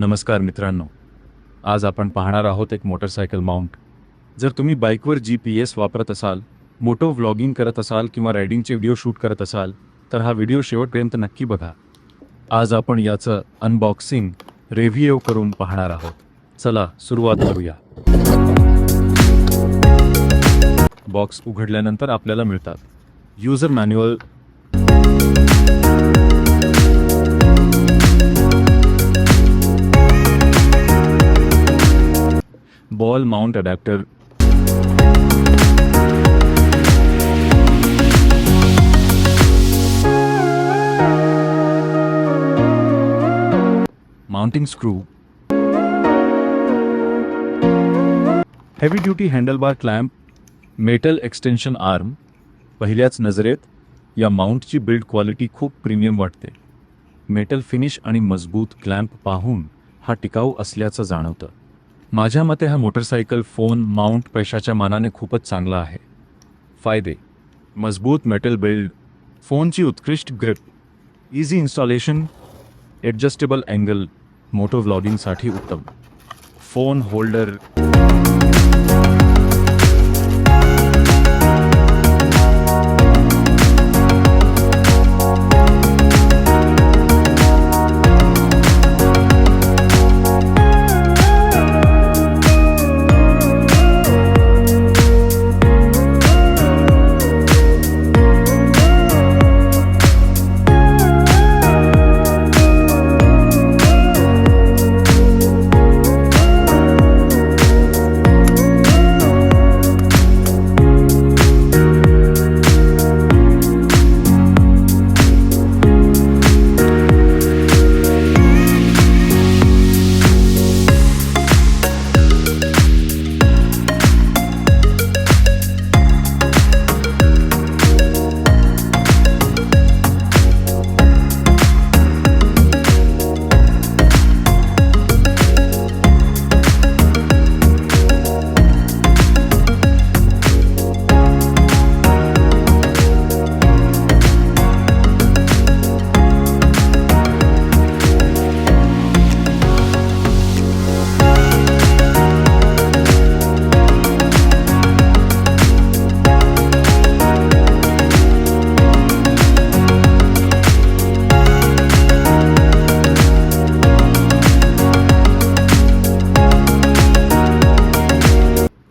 नमस्कार मित्रांनो, आज आपण पाहणार आहोत एक मोटरसायकल माउंट. जर तुम्ही बाईकवर GPS वापरत असाल, मोटो व्लॉगिंग करत असाल किंवा रायडिंगचे व्हिडिओ शूट करत असाल तर हा व्हिडिओ शेवटपर्यंत नक्की बघा. आज आपण याचं अनबॉक्सिंग, रिव्ह्यू करून पाहणार आहोत. चला सुरुवात करूया. बॉक्स उघडल्यानंतर आपल्याला मिळतात user manual, ball mount adapter, mounting screw, heavy duty handlebar clamp, metal extension arm. पहिल्याच नजरेत या माउंटची बिल्ड क्वालिटी खूप प्रीमियम वाटते. मेटल फिनिश आणि मजबूत क्लॅम्प पाहून हा टिकाऊ असल्याचं जाणवतं. माझ्या मते हा मोटरसायकल फोन माउंट पैशाच्या मानाने खूपच चांगला आहे. फायदे: मजबूत मेटल बिल्ड, फोनची उत्कृष्ट grip, easy installation, adjustable angle, moto व्लॉगिंगसाठी उत्तम. फोन होल्डर,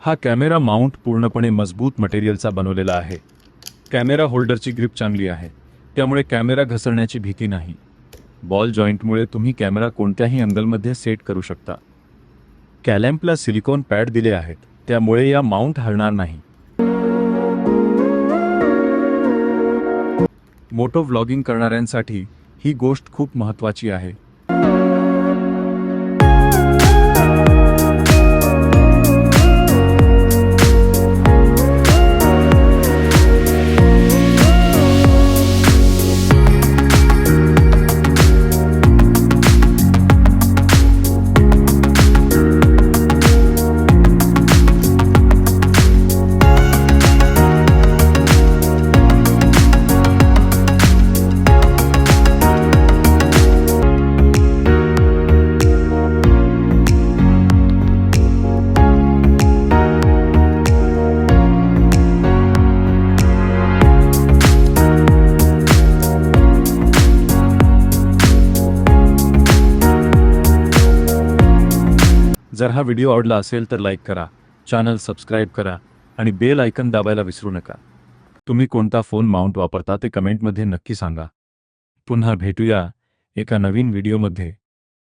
हा कॅमेरा माउंट पूर्णपणे मजबूत मटेरियलचा बनवलेला आहे. कॅमेरा होल्डरची ग्रिप चांगली आहे, त्यामुळे कॅमेरा घसरण्याची भीती नाही. बॉल जॉईंटमुळे तुम्ही कॅमेरा कोणत्याही अँगलमध्ये सेट करू शकता. कॅलॅम्पला सिलिकॉन पॅड दिले आहेत, त्यामुळे या माउंट हलणार नाही. मोटो व्लॉगिंग करणाऱ्यांसाठी ही गोष्ट खूप महत्त्वाची आहे. जर हा व्हिडिओ आवडला असेल तर लाईक करा, चॅनल सबस्क्राईब करा आणि बेल आयकन दाबायला विसरू नका. तुम्ही कोणता फोन माउंट वापरता ते कमेंटमध्ये नक्की सांगा. पुन्हा भेटूया एका नवीन व्हिडिओमध्ये.